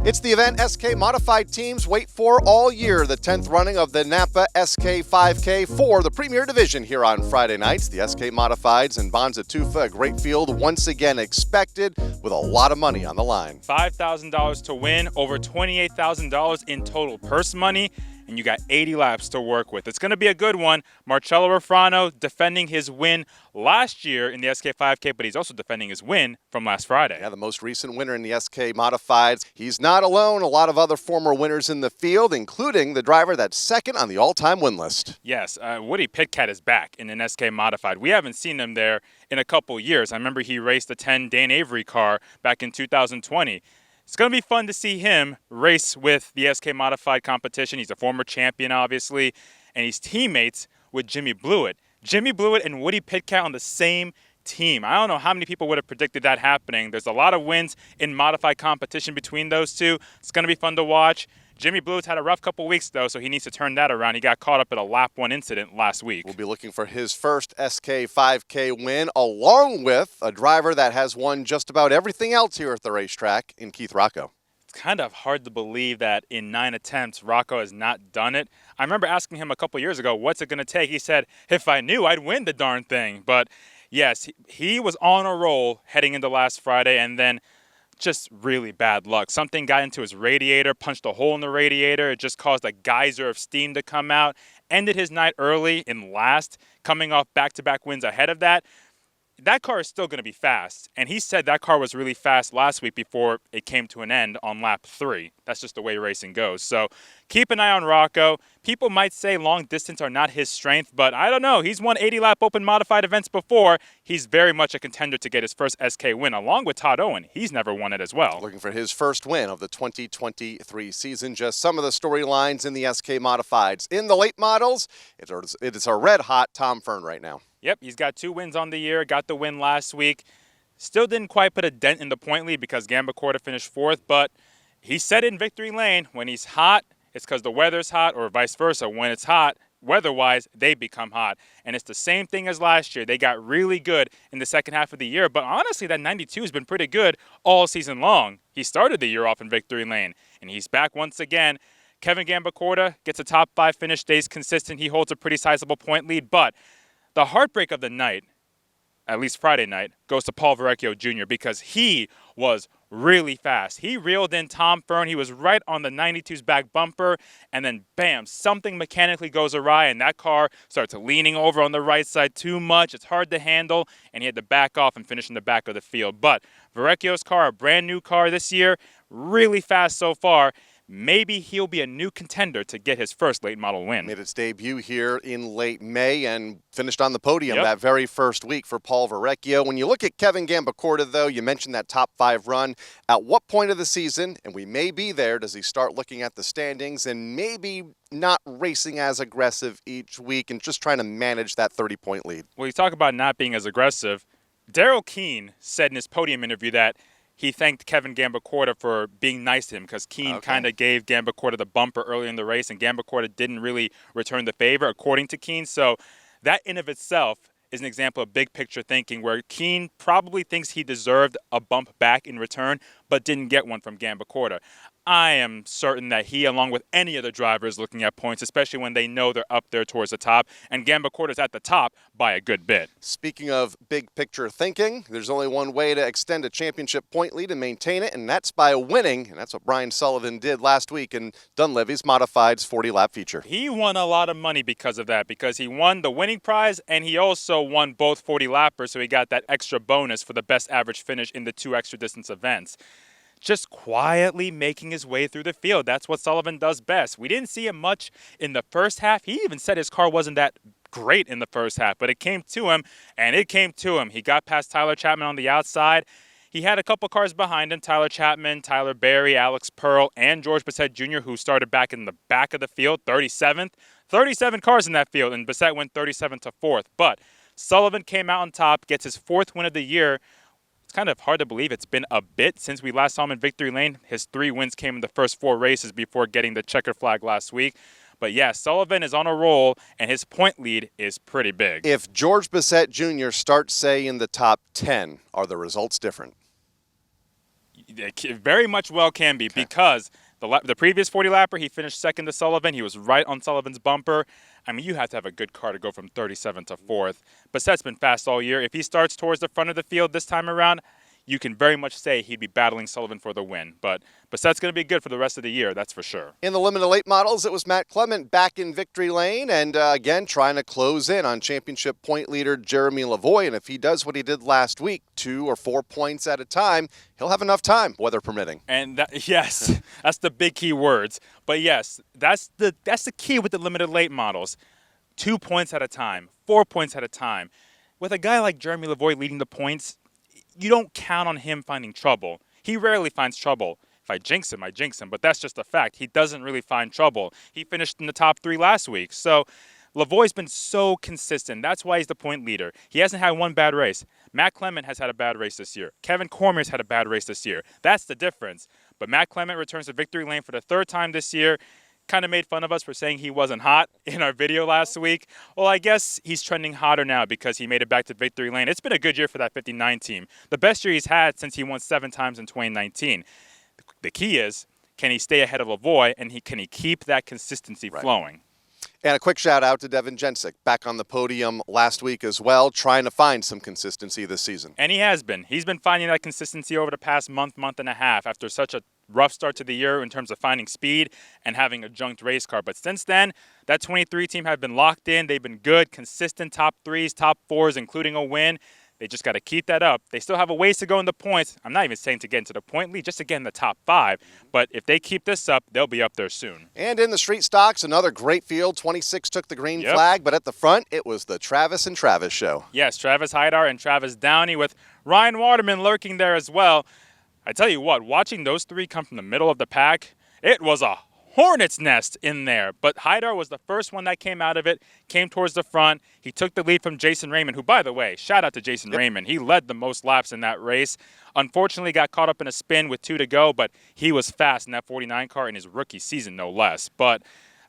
It's the event SK Modified teams wait for all year, the 10th running of the NAPA SK5K for the Premier Division here on Friday nights. The SK Modifieds and Bonssa Tufa, a great field once again expected with a lot of money on the line. $5,000 to win, over $28,000 in total purse money, and you got 80 laps to work with. It's going to be a good one. Marcello Refrano defending his win last year in the SK5K, but he's also defending his win from last Friday. Yeah, the most recent winner in the SK Modifieds. He's not alone. A lot of other former winners in the field, including the driver that's second on the all-time win list. Yes, Woody Pitcat is back in an SK Modified. We haven't seen him there in a couple years. I remember he raced the 10 Dan Avery car back in 2020. It's going to be fun to see him race with the SK Modified competition. He's a former champion, obviously, and he's teammates with Jimmy Blewett. Jimmy Blewett and Woody Pitcat on the same team. I don't know how many people would have predicted that happening. There's a lot of wins in modified competition between those two. It's going to be fun to watch. Jimmy Blue's had a rough couple weeks, though, so he needs to turn that around. He got caught up at a lap 1 incident last week. We'll be looking for his first SK5K win, along with a driver that has won just about everything else here at the racetrack in Keith Rocco. It's kind of hard to believe that in 9 attempts, Rocco has not done it. I remember asking him a couple years ago, what's it going to take? He said, if I knew, I'd win the darn thing. But yes, he was on a roll heading into last Friday, and then just really bad luck. Something got into his radiator, punched a hole in the radiator. It just caused a geyser of steam to come out. Ended his night early in last, coming off back-to-back wins ahead of that. That car is still going to be fast. And he said that car was really fast last week before it came to an end on lap 3. That's just the way racing goes. So keep an eye on Rocco. People might say long distance are not his strength, but I don't know. He's won 80-lap open modified events before. He's very much a contender to get his first SK win, along with Todd Owen. He's never won it as well. Looking for his first win of the 2023 season. Just some of the storylines in the SK Modifieds. In the late models, it is a red-hot Tom Fern right now. Yep, he's got 2 wins on the year, got the win last week. Still didn't quite put a dent in the point lead because Gamba Corda finished 4th, but he said in victory lane, when he's hot, it's because the weather's hot, or vice versa. When it's hot, weather-wise, they become hot. And it's the same thing as last year. They got really good in the second half of the year, but honestly, that 92 has been pretty good all season long. He started the year off in victory lane, and he's back once again. Kevin Gamba Corda gets a top 5 finish, stays consistent. He holds a pretty sizable point lead, but the heartbreak of the night, at least Friday night, goes to Paul Verrecchio Jr. because he was really fast. He reeled in Tom Fern. He was right on the 92's back bumper, and then bam, something mechanically goes awry, and that car starts leaning over on the right side too much. It's hard to handle, and he had to back off and finish in the back of the field. But Verrecchio's car, a brand new car this year, really fast so far. Maybe he'll be a new contender to get his first late model win. Made its debut here in late May and finished on the podium that very first week for Paul Verrecchio. When you look at Kevin Gamba Corda, though, you mentioned that top 5 run. At what point of the season, and we may be there, does he start looking at the standings and maybe not racing as aggressive each week and just trying to manage that 30-point lead? Well, you talk about not being as aggressive. Daryl Keene said in his podium interview that he thanked Kevin Gamba Corda for being nice to him because Keene kind of gave Gamba Corda the bumper early in the race, and Gamba Corda didn't really return the favor, according to Keene. So that in of itself is an example of big picture thinking where Keene probably thinks he deserved a bump back in return, but didn't get one from Gamba Corda. I am certain that he, along with any other driver, is looking at points, especially when they know they're up there towards the top, and Gamba Corda's at the top by a good bit. Speaking of big picture thinking, there's only one way to extend a championship point lead and maintain it, and that's by winning, and that's what Brian Sullivan did last week in Dunleavy's Modified's 40-lap feature. He won a lot of money because of that, because he won the winning prize, and he also won both 40-lappers, so he got that extra bonus for the best average finish in the 2 extra distance events. Just quietly making his way through the field. That's what Sullivan does best. We didn't see him much in the first half. He even said his car wasn't that great in the first half, but it came to him, and it came to him. He got past Tyler Chapman on the outside. He had a couple cars behind him, Tyler Chapman, Tyler Berry, Alex Pearl, and George Bissett Jr., who started back in the back of the field, 37th. 37 cars in that field, and Bissett went 37th to 4th. But Sullivan came out on top, gets his 4th win of the year. It's kind of hard to believe it's been a bit since we last saw him in victory lane. His 3 wins came in the first 4 races before getting the checker flag last week. But yeah, Sullivan is on a roll, and his point lead is pretty big. If George Bissett Jr. starts, say, in the top 10, are the results different? It very much well can be because the previous 40-lapper, he finished second to Sullivan. He was right on Sullivan's bumper. I mean, you have to have a good car to go from 37th to 4th. Bassett's been fast all year. If he starts towards the front of the field this time around, you can very much say he'd be battling Sullivan for the win. But Bassett's going to be good for the rest of the year, that's for sure. In the limited late models, it was Matt Clement back in victory lane and, again, trying to close in on championship point leader Jeremy Lavoie. And if he does what he did last week, 2 or 4 points at a time, he'll have enough time, weather permitting. And yes, that's the big key words. But yes, that's the key with the limited late models. 2 points at a time, 4 points at a time. With a guy like Jeremy Lavoie leading the points, you don't count on him finding trouble. He rarely finds trouble. If I jinx him, I jinx him. But that's just a fact. He doesn't really find trouble. He finished in the top 3 last week. So Lavoie's been so consistent. That's why he's the point leader. He hasn't had one bad race. Matt Clement has had a bad race this year. Kevin Cormier's had a bad race this year. That's the difference. But Matt Clement returns to victory lane for the 3rd time this year. Kind of made fun of us for saying he wasn't hot in our video last week. Well, I guess he's trending hotter now because he made it back to victory lane. It's been a good year for that 59 team. The best year he's had since he won 7 times in 2019. The key is, can he stay ahead of Lavoie, and can he keep that consistency flowing? And a quick shout out to Devin Jensick, back on the podium last week as well, trying to find some consistency this season. And he has been. He's been finding that consistency over the past month and a half after such a rough start to the year in terms of finding speed and having a junked race car. But since then, that 23 team have been locked in. They've been good, consistent top 3s, top 4s, including a win. They just got to keep that up. They still have a ways to go in the points. I'm not even saying to get into the point lead, just to get in the top 5. But if they keep this up, they'll be up there soon. And in the street stocks, another great field. 26 took the green flag, but at the front, it was the Travis and Travis show. Yes, Travis Hydar and Travis Downey with Ryan Waterman lurking there as well. I tell you what, watching those 3 come from the middle of the pack, it was a hornet's nest in there. But Hydar was the first one that came out of it, came towards the front. He took the lead from Jason Raymond, who, by the way, shout out to Jason Raymond. He led the most laps in that race. Unfortunately, got caught up in a spin with 2 to go, but he was fast in that 49 car in his rookie season, no less. But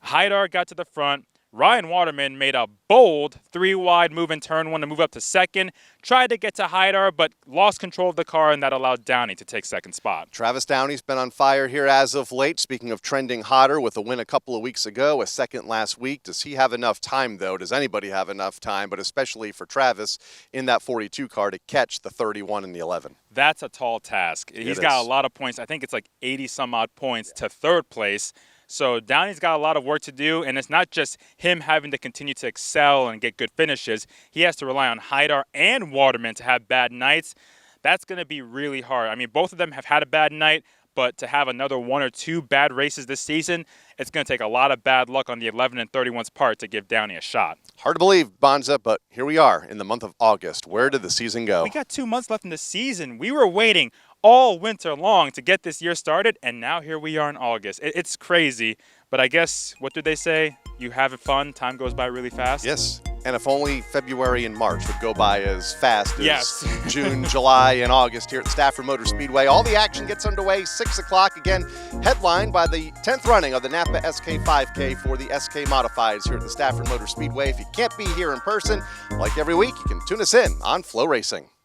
Hydar got to the front. Ryan Waterman made a bold 3-wide move in turn 1 to move up to second. Tried to get to Hydar, but lost control of the car, and that allowed Downey to take second spot. Travis Downey's been on fire here as of late. Speaking of trending hotter, with a win a couple of weeks ago, a second last week. Does he have enough time, though? Does anybody have enough time, but especially for Travis in that 42 car to catch the 31 and the 11? That's a tall task. He's got a lot of points. I think it's like 80-some-odd points to 3rd place. So Downey's got a lot of work to do, and it's not just him having to continue to excel and get good finishes. He has to rely on Hydar and Waterman to have bad nights. That's going to be really hard. I mean, both of them have had a bad night, but to have another 1 or 2 bad races this season, it's going to take a lot of bad luck on the 11 and 31's part to give Downey a shot. Hard to believe, Bonza, but here we are in the month of August. Where did the season go? We got 2 months left in the season. We were waiting all winter long to get this year started, and now here we are in August. It's crazy, but I guess, what did they say? You have it fun, time goes by really fast? Yes, and if only February and March would go by as fast as June, Yes. July, and August here at Stafford Motor Speedway. All the action gets underway, 6 o'clock, again, headlined by the 10th running of the NAPA SK5K for the SK Modifieds here at the Stafford Motor Speedway. If you can't be here in person, like every week, you can tune us in on Flow Racing.